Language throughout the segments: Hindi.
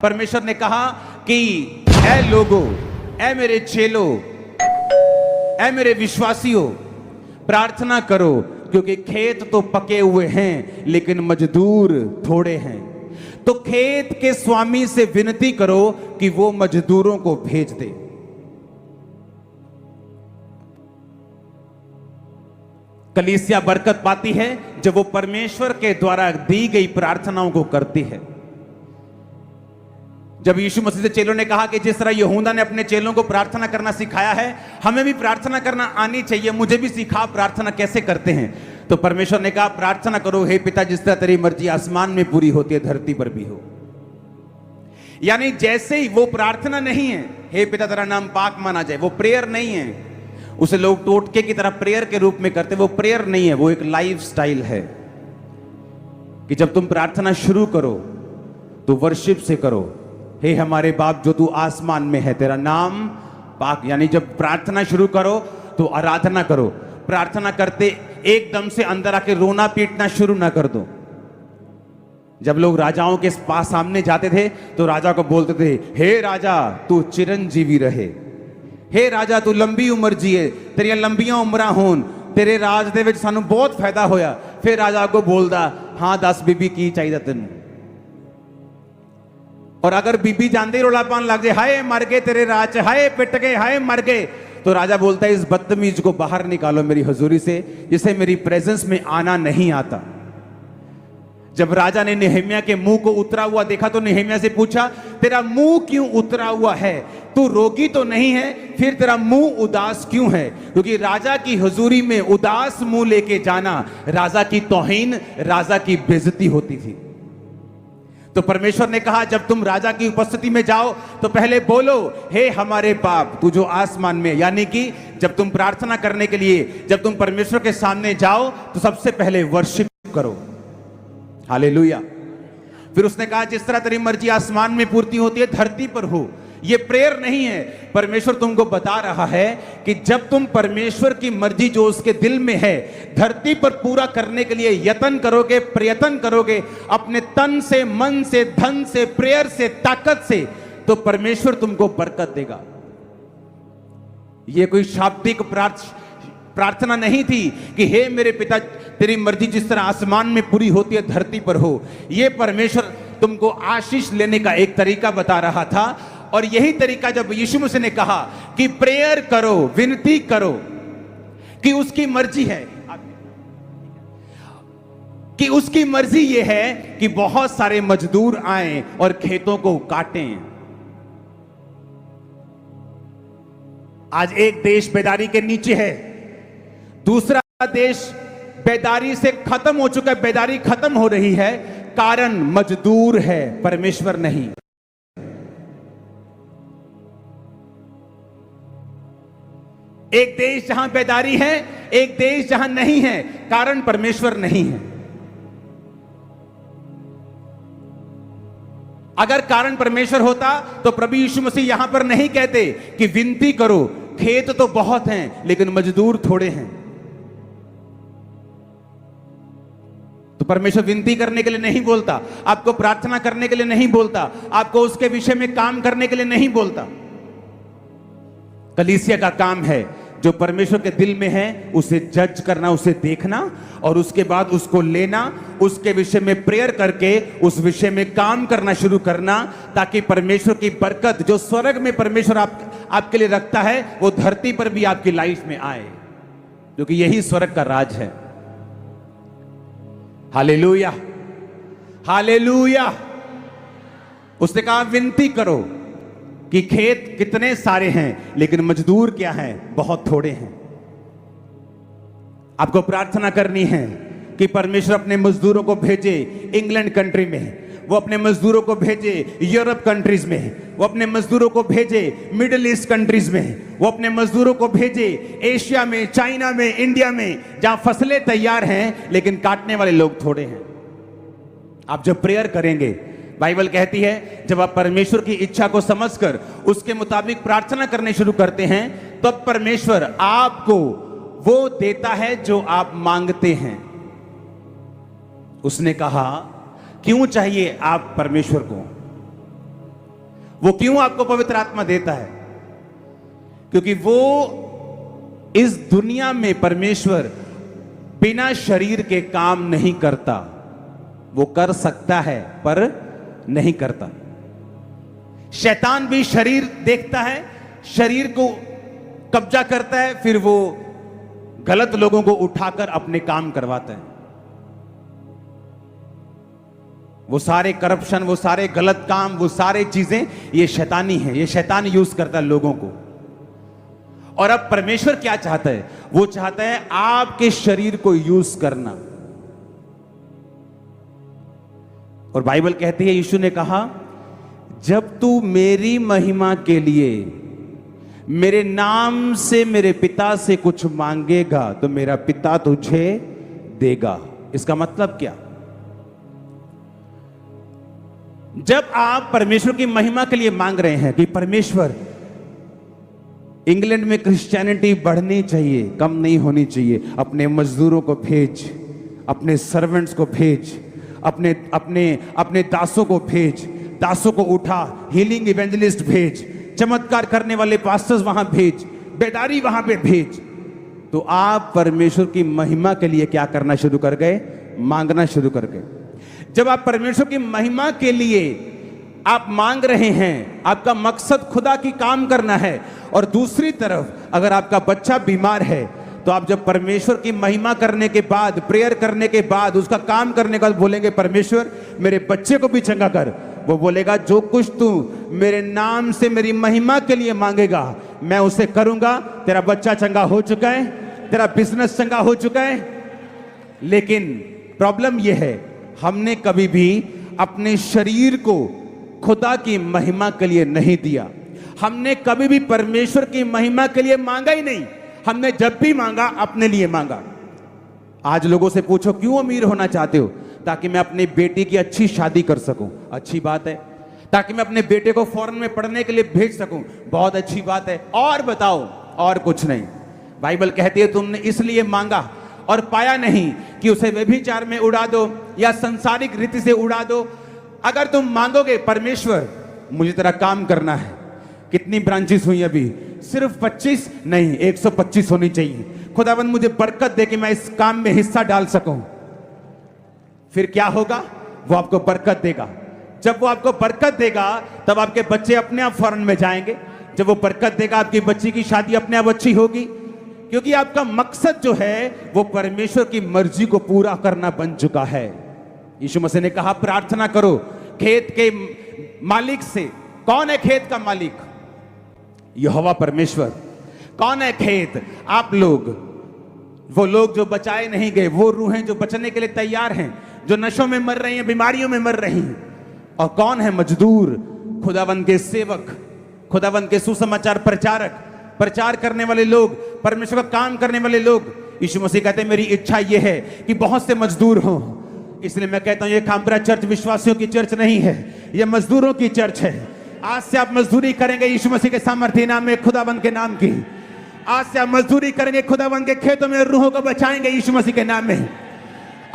परमेश्वर ने कहा कि ऐ लोगों, ऐ मेरे चेलों, ऐ मेरे विश्वासियों, प्रार्थना करो क्योंकि खेत तो पके हुए हैं लेकिन मजदूर थोड़े हैं। तो खेत के स्वामी से विनती करो कि वो मजदूरों को भेज दे। कलीसिया बरकत पाती है जब वो परमेश्वर के द्वारा दी गई प्रार्थनाओं को करती है। जब यीशु मसीह से चेलों ने कहा कि जिस तरह यहूदा ने अपने चेलों को प्रार्थना करना सिखाया है, हमें भी प्रार्थना करना आनी चाहिए, मुझे भी सिखा प्रार्थना कैसे करते हैं। तो परमेश्वर ने कहा प्रार्थना करो, हे पिता जिस तरह तेरी मर्जी आसमान में पूरी होती है धरती पर भी हो। यानी जैसे ही वो प्रार्थना नहीं है, हे पिता तेरा नाम पाक माना जाए, वो प्रेयर नहीं है। उसे लोग टोटके की तरह प्रेयर के रूप में करते, वो प्रेयर नहीं है, वो एक लाइफ स्टाइल है कि जब तुम प्रार्थना शुरू करो तो वर्शिप से करो। हे हमारे बाप जो तू आसमान में है, तेरा नाम पाक। यानी जब प्रार्थना शुरू करो तो आराधना करो। प्रार्थना करते एकदम से अंदर आके रोना पीटना शुरू ना कर दो। जब लोग राजाओं के पास सामने जाते थे तो राजा को बोलते थे, हे राजा तू चिरंजीवी रहे, हे राजा तू लंबी उम्र जिए, तेरिया लंबियां उम्रां होन, तेरे राज दे विच सानू बहुत फायदा होया। फिर राजा को बोलदा, हाँ दस बीबी की चाहिए तेन। और अगर बीबी जानते ही रोला पान लग जाए, हाय मर गए तेरे राज, हाय पिट गए, हाय मर गए, तो राजा बोलता है इस बदतमीज को बाहर निकालो मेरी हजूरी से, जिसे मेरी प्रेजेंस में आना नहीं आता। जब राजा ने नेहम्याह के मुंह को उतरा हुआ देखा तो नेहम्याह से पूछा, तेरा मुंह क्यों उतरा हुआ है? तू रोगी तो नहीं है, फिर तेरा मुंह उदास क्यों है? क्योंकि राजा की हजूरी में उदास मुंह लेके जाना राजा की तौहीन, राजा की बेइज्जती होती थी। तो परमेश्वर ने कहा जब तुम राजा की उपस्थिति में जाओ तो पहले बोलो, हे हमारे बाप तू जो आसमान में। यानी कि जब तुम प्रार्थना करने के लिए, जब तुम परमेश्वर के सामने जाओ तो सबसे पहले वर्शिप करो। हालेलुया। फिर उसने कहा जिस तरह तेरी मर्जी आसमान में पूर्ति होती है धरती पर हो। ये प्रेयर नहीं है, परमेश्वर तुमको बता रहा है कि जब तुम परमेश्वर की मर्जी जो उसके दिल में है धरती पर पूरा करने के लिए यत्न करोगे, प्रयत्न करोगे अपने तन से, मन से, धन से, प्रेयर से, ताकत से, तो परमेश्वर तुमको बरकत देगा। ये कोई शाब्दिक प्रार्थना नहीं थी कि हे मेरे पिता तेरी मर्जी जिस तरह आसमान में पूरी होती है धरती पर हो। ये परमेश्वर तुमको आशीष लेने का एक तरीका बता रहा था। और यही तरीका जब यीशु मसीह ने कहा कि प्रेयर करो, विनती करो कि उसकी मर्जी है, कि उसकी मर्जी ये है कि बहुत सारे मजदूर आए और खेतों को काटें। आज एक देश बेदारी के नीचे है, दूसरा देश बेदारी से खत्म हो चुका है, बेदारी खत्म हो रही है, कारण मजदूर है, परमेश्वर नहीं। एक देश जहां बेदारी है, एक देश जहां नहीं है, कारण परमेश्वर नहीं है। अगर कारण परमेश्वर होता तो प्रभु यीशु मसीह यहां पर नहीं कहते कि विनती करो, खेत तो बहुत हैं लेकिन मजदूर थोड़े हैं। तो परमेश्वर विनती करने के लिए नहीं बोलता, आपको प्रार्थना करने के लिए नहीं बोलता, आपको उसके विषय में काम करने के लिए नहीं बोलता। कलीसिया का काम है जो परमेश्वर के दिल में है उसे जज करना, उसे देखना और उसके बाद उसको लेना, उसके विषय में प्रेयर करके उस विषय में काम करना शुरू करना, ताकि परमेश्वर की बरकत जो स्वर्ग में परमेश्वर आपके लिए रखता है वो धरती पर भी आपकी लाइफ में आए, क्योंकि यही स्वर्ग का राज है। Hallelujah, hallelujah. उसने कहा विनती करो कि खेत कितने सारे हैं लेकिन मजदूर क्या हैं? बहुत थोड़े हैं। आपको प्रार्थना करनी है कि परमेश्वर अपने मजदूरों को भेजे इंग्लैंड कंट्री में, वो अपने मजदूरों को भेजे यूरोप कंट्रीज में, वो अपने मजदूरों को भेजे मिडिल ईस्ट कंट्रीज में, वो अपने मजदूरों को भेजे एशिया में, चाइना में, इंडिया में, जहां फसलें तैयार हैं लेकिन काटने वाले लोग थोड़े हैं। आप जब प्रेयर करेंगे, बाइबल कहती है जब आप परमेश्वर की इच्छा को समझकर उसके मुताबिक प्रार्थना करने शुरू करते हैं तब परमेश्वर आपको वो देता है जो आप मांगते हैं। उसने कहा क्यों चाहिए आप परमेश्वर को? वो क्यों आपको पवित्र आत्मा देता है? क्योंकि वो इस दुनिया में परमेश्वर बिना शरीर के काम नहीं करता। वो कर सकता है पर नहीं करता। शैतान भी शरीर देखता है, शरीर को कब्जा करता है, फिर वो गलत लोगों को उठाकर अपने काम करवाता है। वो सारे करप्शन, वो सारे गलत काम, वो सारे चीजें ये शैतानी है, ये शैतान यूज करता है लोगों को। और अब परमेश्वर क्या चाहता है? वो चाहता है आपके शरीर को यूज करना। और बाइबल कहती है, यीशु ने कहा, जब तू मेरी महिमा के लिए मेरे नाम से मेरे पिता से कुछ मांगेगा तो मेरा पिता तुझे देगा। इसका मतलब क्या? जब आप परमेश्वर की महिमा के लिए मांग रहे हैं कि परमेश्वर, इंग्लैंड में क्रिश्चियनिटी बढ़नी चाहिए, कम नहीं होनी चाहिए, अपने मजदूरों को भेज, अपने सर्वेंट्स को भेज, अपने अपने अपने दासों को भेज, दासों को उठा, हीलिंग इवेंजलिस्ट भेज, चमत्कार करने वाले पास्टर्स वहां भेज, बेदारी वहां पे भेज। तो आप परमेश्वर की महिमा के लिए क्या करना शुरू कर गए? मांगना शुरू कर गए। जब आप परमेश्वर की महिमा के लिए आप मांग रहे हैं, आपका मकसद खुदा की काम करना है, और दूसरी तरफ अगर आपका बच्चा बीमार है तो आप जब परमेश्वर की महिमा करने के बाद, प्रेयर करने के बाद, उसका काम करने के बाद बोलेंगे, परमेश्वर मेरे बच्चे को भी चंगा कर, वो बोलेगा, जो कुछ तू मेरे नाम से मेरी महिमा के लिए मांगेगा मैं उसे करूंगा। तेरा बच्चा चंगा हो चुका है, तेरा बिजनेस चंगा हो चुका है। लेकिन प्रॉब्लम यह है, हमने कभी भी अपने शरीर को खुदा की महिमा के लिए नहीं दिया। हमने कभी भी परमेश्वर की महिमा के लिए मांगा ही नहीं। हमने जब भी मांगा अपने लिए मांगा। आज लोगों से पूछो, क्यों अमीर होना चाहते हो? ताकि मैं अपनी बेटी की अच्छी शादी कर सकूं। अच्छी बात है। ताकि मैं अपने बेटे को फॉरेन में पढ़ने के लिए भेज सकूं। बहुत अच्छी बात है। और बताओ? और कुछ नहीं। बाइबल कहती है, तुमने इसलिए मांगा और पाया नहीं कि उसे व्यभिचार में उड़ा दो या संसारिक रीति से उड़ा दो। अगर तुम मांगोगे, परमेश्वर मुझे तेरा काम करना है। कितनी ब्रांचेस हुई अभी? सिर्फ 25 नहीं, 125 होनी चाहिए। खुदावंद मुझे बरकत दे कि मैं इस काम में हिस्सा डाल सकूं। फिर क्या होगा? वो आपको बरकत देगा। जब वो आपको बरकत देगा तब आपके बच्चे अपने आप फॉरेन में जाएंगे। जब वो बरकत देगा, आपकी बच्ची की शादी अपने आप अच्छी होगी, क्योंकि आपका मकसद जो है वो परमेश्वर की मर्जी को पूरा करना बन चुका है। यीशु मसीह ने कहा, प्रार्थना करो खेत के मालिक से। कौन है खेत का मालिक? यहोवा परमेश्वर। कौन है खेत? आप लोग, वो लोग जो बचाए नहीं गए, वो रूहें जो बचने के लिए तैयार हैं, जो नशों में मर रही हैं, बीमारियों में मर रही हैं। और कौन है मजदूर? खुदावंद के सेवक, खुदावंद के सुसमाचार प्रचारक, प्रचार करने वाले लोग, परमेश्वर का काम करने वाले लोग। यीशु मसीह कहते हैं, मेरी इच्छा यह है कि बहुत से मजदूर हों। इसलिए मैं कहता हूं, ये खामबरा चर्च विश्वासियों की चर्च नहीं है, ये मजदूरों की चर्च है। आज से आप मजदूरी करेंगे यीशु मसीह के सामर्थ्य नाम में, खुदावंद के नाम की। आज से आप मजदूरी करेंगे, खुदावंद के खेतों में रूहों को बचाएंगे यीशु मसीह के नाम में।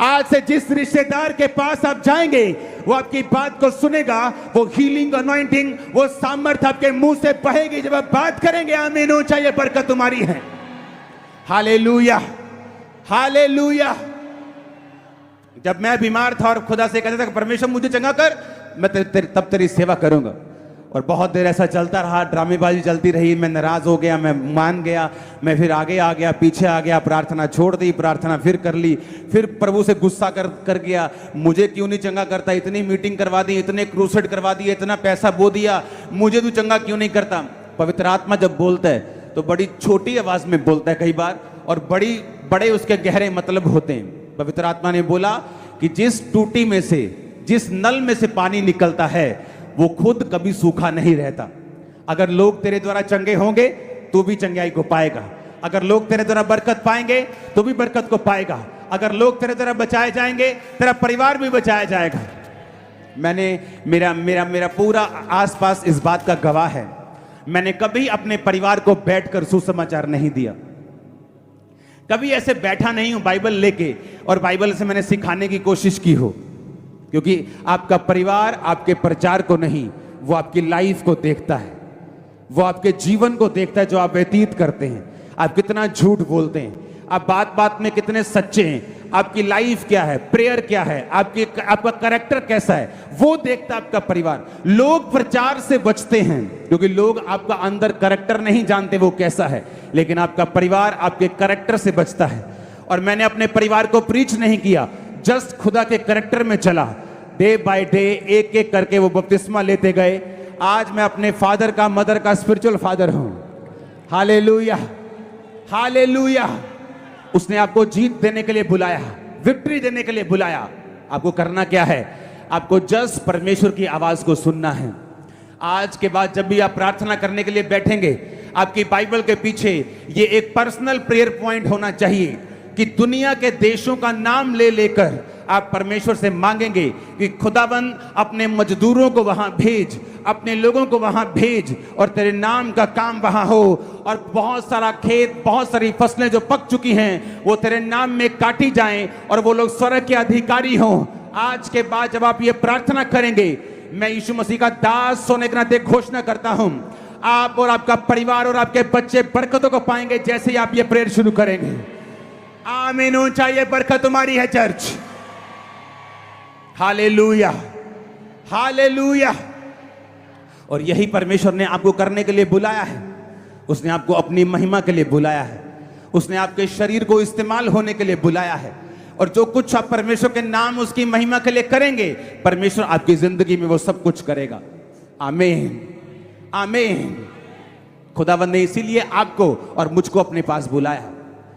आज से जिस रिश्तेदार के पास आप जाएंगे, वो आपकी बात को सुनेगा। वो हीलिंग, अनॉइंटिंग, वो सामर्थ आपके मुंह से बहेगी जब आप बात करेंगे। आमीन हो, चाहिए बरकत तुम्हारी है। Hallelujah, hallelujah. जब मैं बीमार था और खुदा से कहता था, परमेश्वर मुझे चंगा कर, मैं तब तेरी सेवा करूंगा। और बहुत देर ऐसा चलता रहा, ड्रामेबाजी चलती रही। मैं नाराज हो गया, मैं मान गया, मैं फिर आगे आ गया, पीछे आ गया, प्रार्थना छोड़ दी, प्रार्थना फिर कर ली, फिर प्रभु से गुस्सा कर गया, मुझे क्यों नहीं चंगा करता? इतनी मीटिंग करवा दी, इतने क्रूसेड करवा दिए, इतना पैसा बो दिया, मुझे तू चंगा क्यों नहीं करता? पवित्र आत्मा जब बोलता है तो बड़ी छोटी आवाज में बोलता है कई बार, और बड़े उसके गहरे मतलब होते हैं। पवित्र आत्मा ने बोला कि जिस टूटी में से, जिस नल में से पानी निकलता है, वो खुद कभी सूखा नहीं रहता। अगर लोग तेरे द्वारा चंगे होंगे तो भी चंगाई को पाएगा। अगर लोग तेरे द्वारा बरकत पाएंगे तो भी बरकत को पाएगा। अगर लोग तेरे द्वारा बचाए जाएंगे, तेरा परिवार भी बचाया जाएगा। मेरा पूरा आसपास इस बात का गवाह है। मैंने कभी अपने परिवार को बैठकर सुसमाचार नहीं दिया। कभी ऐसे बैठा नहीं हूं बाइबल लेके और बाइबल से मैंने सिखाने की कोशिश की हो, क्योंकि आपका परिवार आपके प्रचार को नहीं, वो आपकी लाइफ को देखता है, वो आपके जीवन को देखता है जो आप व्यतीत करते हैं। आप कितना झूठ बोलते हैं, आप बात बात में कितने सच्चे हैं, आपकी लाइफ क्या है, प्रेयर क्या है, आपका कैरेक्टर कैसा है, वो देखता है आपका परिवार। लोग प्रचार से बचते हैं क्योंकि लोग आपका अंदर कैरेक्टर नहीं जानते वो कैसा है, लेकिन आपका परिवार आपके कैरेक्टर से बचता है। और मैंने अपने परिवार को प्रीच नहीं किया, जस्ट खुदा के कैरेक्टर में चला। डे बाय डे एक एक करके वो बपतिस्मा लेते गए। आज मैं अपने फादर का, मदर का स्पिरिचुअल फादर हूं। Hallelujah, hallelujah. उसने आपको जीत देने के लिए बुलाया, विक्ट्री देने के लिए बुलाया। आपको करना क्या है? आपको जस्ट परमेश्वर की आवाज को सुनना है। आज के बाद जब भी आप प्रार्थना करने के लिए बैठेंगे, आपकी बाइबल के पीछे ये एक पर्सनल प्रेयर पॉइंट होना चाहिए कि दुनिया के देशों का नाम ले लेकर आप परमेश्वर से मांगेंगे कि खुदाबंद अपने मजदूरों को वहां भेज, अपने लोगों को वहां भेज और तेरे नाम का काम वहां हो। और बहुत सारा खेत, बहुत सारी फसलें जो पक चुकी हैं वो तेरे नाम में काटी जाएं और वो लोग स्वर्ग के अधिकारी हों। आज के बाद जब आप ये प्रार्थना करेंगे, मैं यीशु मसीह का दास होने के नाते घोषणा करता हूं, आप और आपका परिवार और आपके बच्चे बरकतों को पाएंगे जैसे ही आप ये प्रेयर शुरू करेंगे। आमीन। ऊंचा ये बरकत तुम्हारी है चर्च। Hallelujah, hallelujah. और यही परमेश्वर ने आपको करने के लिए बुलाया है। उसने आपको अपनी महिमा के लिए बुलाया है। उसने आपके शरीर को इस्तेमाल होने के लिए बुलाया है। और जो कुछ आप परमेश्वर के नाम, उसकी महिमा के लिए करेंगे, परमेश्वर आपकी जिंदगी में वो सब कुछ करेगा। आमीन, आमीन। खुदावंद ने इसीलिए आपको और मुझको अपने पास बुलाया।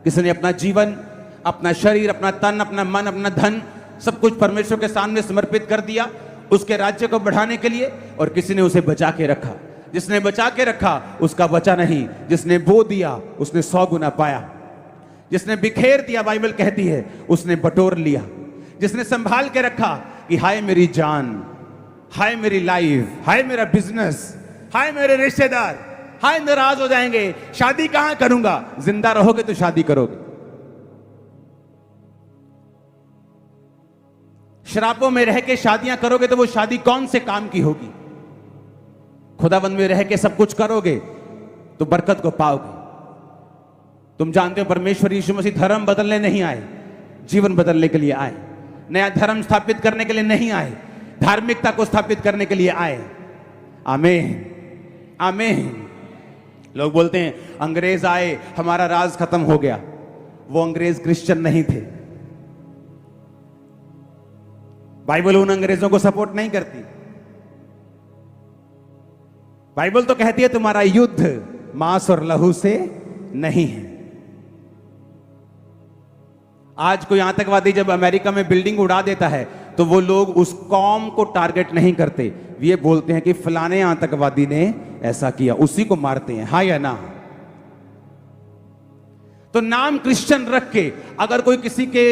किसी ने अपना जीवन, अपना शरीर, अपना तन, अपना मन, अपना धन सब कुछ परमेश्वर के सामने समर्पित कर दिया उसके राज्य को बढ़ाने के लिए, और किसी ने उसे बचा के रखा। जिसने बचा के रखा उसका बचा नहीं, जिसने बो दिया उसने 100 गुना पाया। जिसने बिखेर दिया, बाइबल कहती है, उसने बटोर लिया। जिसने संभाल के रखा कि हाय मेरी जान, हाय मेरी लाइफ, हाय मेरा बिजनेस, हाय मेरे रिश्तेदार, हाय नाराज हो जाएंगे, शादी कहां करूंगा। जिंदा रहोगे तो शादी करोगे। शराबों में रह के शादियां करोगे तो वो शादी कौन से काम की होगी। खुदाबंद में रह के सब कुछ करोगे तो बरकत को पाओगे। तुम जानते हो परमेश्वर यीशु मसीह धर्म बदलने नहीं आए, जीवन बदलने के लिए आए। नया धर्म स्थापित करने के लिए नहीं आए, धार्मिकता को स्थापित करने के लिए आए। आमीन, आमीन। लोग बोलते हैं अंग्रेज आए, हमारा राज खत्म हो गया। वो अंग्रेज क्रिश्चियन नहीं थे। बाइबल उन अंग्रेजों को सपोर्ट नहीं करती। बाइबल तो कहती है तुम्हारा युद्ध मांस और लहू से नहीं है। आज कोई आतंकवादी जब अमेरिका में बिल्डिंग उड़ा देता है तो वो लोग उस कौम को टारगेट नहीं करते, ये बोलते हैं कि फलाने आतंकवादी ने ऐसा किया, उसी को मारते हैं। हाँ या ना? तो नाम क्रिश्चियन रख के अगर कोई किसी के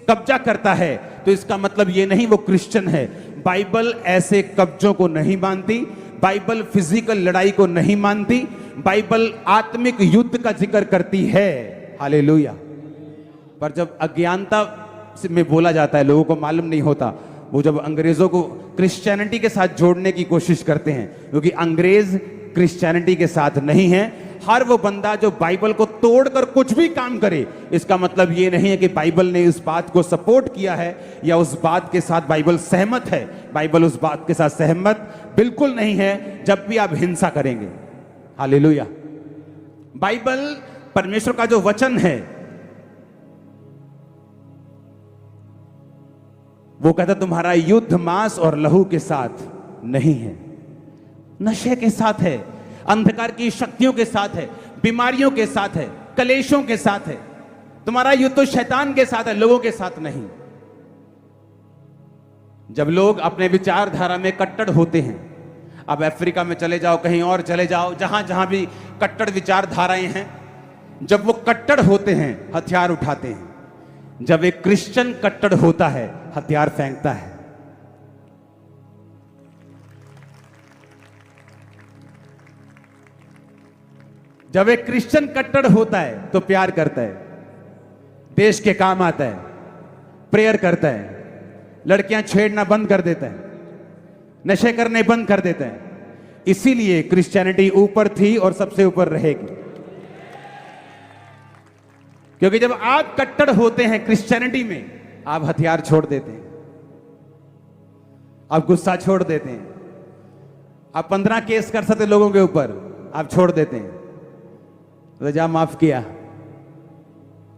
कब्जा करता है तो इसका मतलब ये नहीं वो क्रिश्चियन है। बाइबल ऐसे कब्जों को नहीं मानती, बाइबल फिजिकल लड़ाई को नहीं मानती, बाइबल आत्मिक युद्ध का जिक्र करती है। हालेलुया। पर जब अज्ञानता में बोला जाता है, लोगों को मालूम नहीं होता, वो जब अंग्रेजों को क्रिश्चियनिटी के साथ जोड़ने की कोशिश करते हैं, क्योंकि अंग्रेज क्रिश्चियनिटी के साथ नहीं है। हर वो बंदा जो बाइबल को तोड़कर कुछ भी काम करे, इसका मतलब ये नहीं है कि बाइबल ने इस बात को सपोर्ट किया है या उस बात के साथ बाइबल सहमत है। बाइबल उस बात के साथ सहमत बिल्कुल नहीं है जब भी आप हिंसा करेंगे। हालेलुया। बाइबल परमेश्वर का जो वचन है वो कहता तुम्हारा युद्ध मांस और लहू के साथ नहीं है, नशे के साथ है, अंधकार की शक्तियों के साथ है, बीमारियों के साथ है, कलेशों के साथ है। तुम्हारा युद्ध तो शैतान के साथ है, लोगों के साथ नहीं। जब लोग अपने विचारधारा में कट्टर होते हैं, अब अफ्रीका में चले जाओ, कहीं और चले जाओ, जहां जहां भी कट्टर विचारधाराएं हैं, जब वो कट्टर होते हैं हथियार उठाते हैं। जब एक क्रिश्चियन कट्टर होता है हथियार फेंकता है। जब एक क्रिश्चियन कट्टर होता है तो प्यार करता है, देश के काम आता है, प्रेयर करता है, लड़कियां छेड़ना बंद कर देता है, नशे करने बंद कर देते हैं। इसीलिए क्रिश्चियनिटी ऊपर थी और सबसे ऊपर रहेगी, क्योंकि जब आप कट्टर होते हैं क्रिश्चियनिटी में, आप हथियार छोड़ देते हैं, आप गुस्सा छोड़ देते हैं, आप 15 केस कर सकते लोगों के ऊपर, आप छोड़ देते हैं, रजा माफ किया,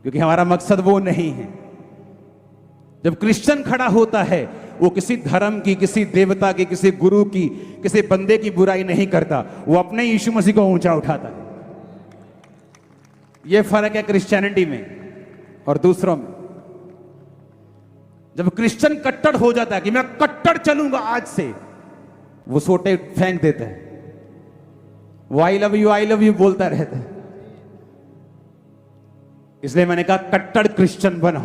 क्योंकि हमारा मकसद वो नहीं है। जब क्रिश्चियन खड़ा होता है, वो किसी धर्म की, किसी देवता की, किसी गुरु की, किसी बंदे की बुराई नहीं करता, वो अपने यीशु मसीह को ऊंचा उठाता है। ये फर्क है क्रिश्चियनिटी में और दूसरों में। जब क्रिश्चियन कट्टर हो जाता है कि मैं कट्टर चलूंगा आज से, वो सोटे फेंक देता है, वो आई लव यू बोलता रहता है। इसलिए मैंने कहा कट्टर क्रिश्चियन बनो,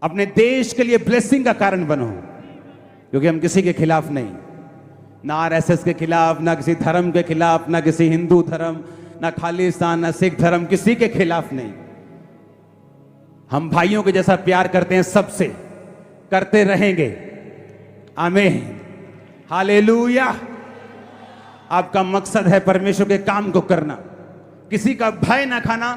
अपने देश के लिए ब्लेसिंग का कारण बनो, क्योंकि हम किसी के खिलाफ नहीं, ना आरएसएस के खिलाफ, ना किसी धर्म के खिलाफ, ना किसी हिंदू धर्म, ना खालिस्तान, ना सिख धर्म, किसी के खिलाफ नहीं। हम भाइयों के जैसा प्यार करते हैं, सबसे करते रहेंगे। आमीन, हालेलुया। आपका मकसद है परमेश्वर के काम को करना, किसी का भय ना खाना,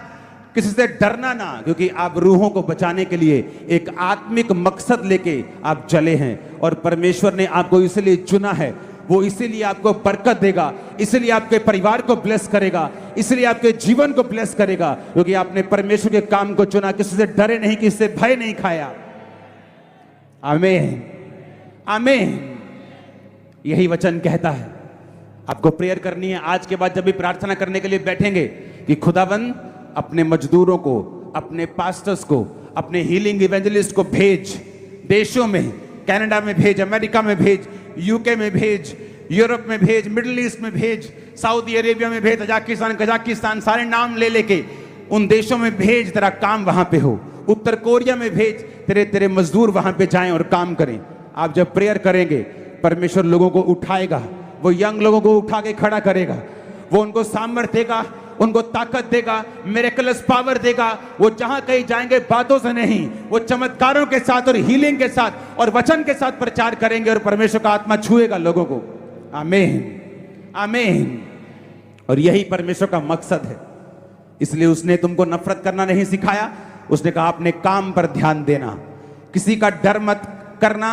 किसी से डरना ना, क्योंकि आप रूहों को बचाने के लिए एक आत्मिक मकसद लेके आप चले हैं और परमेश्वर ने आपको इसलिए चुना है। वो इसीलिए आपको बरकत देगा, इसलिए आपके परिवार को ब्लेस करेगा, इसलिए आपके जीवन को ब्लेस करेगा, क्योंकि आपने परमेश्वर के काम को चुना, किसी से डरे नहीं, किसी से भय नहीं खाया। आमीन, आमीन। यही वचन कहता है। आपको प्रेयर करनी है आज के बाद, जब भी प्रार्थना करने के लिए बैठेंगे, कि खुदाबंद अपने मजदूरों को, अपने पास्टर्स को, अपने हीलिंग इवेंजलिस्ट को भेज, देशों में, कनाडा में भेज, अमेरिका में भेज, यूके में भेज, यूरोप में भेज, मिडिल ईस्ट में भेज, सऊदी अरेबिया में भेज, कजाकिस्तान, सारे नाम ले लेके उन देशों में भेज, तेरा काम वहां पे हो। उत्तर कोरिया में भेज, तेरे मजदूर वहां पे जाएं और काम करें। आप जब प्रेयर करेंगे, परमेश्वर लोगों को उठाएगा, वो यंग लोगों को उठा के खड़ा करेगा, वो उनको सामर्थ्य देगा, उनको ताकत देगा, मिरेकलस पावर देगा। वो जहां कहीं जाएंगे बातों से नहीं, वो चमत्कारों के साथ और हीलिंग के साथ और वचन के साथ प्रचार करेंगे और परमेश्वर का आत्मा छुएगा लोगों को। आमीन, आमीन। और यही परमेश्वर का मकसद है। इसलिए उसने तुमको नफरत करना नहीं सिखाया, उसने कहा अपने काम पर ध्यान देना, किसी का डर मत करना,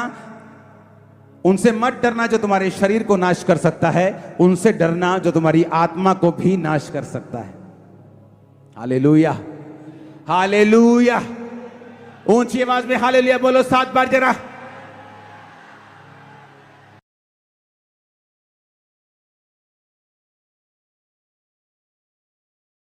उनसे मत डरना जो तुम्हारे शरीर को नाश कर सकता है, उनसे डरना जो तुम्हारी आत्मा को भी नाश कर सकता है। Hallelujah, hallelujah. ऊंची आवाज में हालेलुया बोलो 7 बार जरा।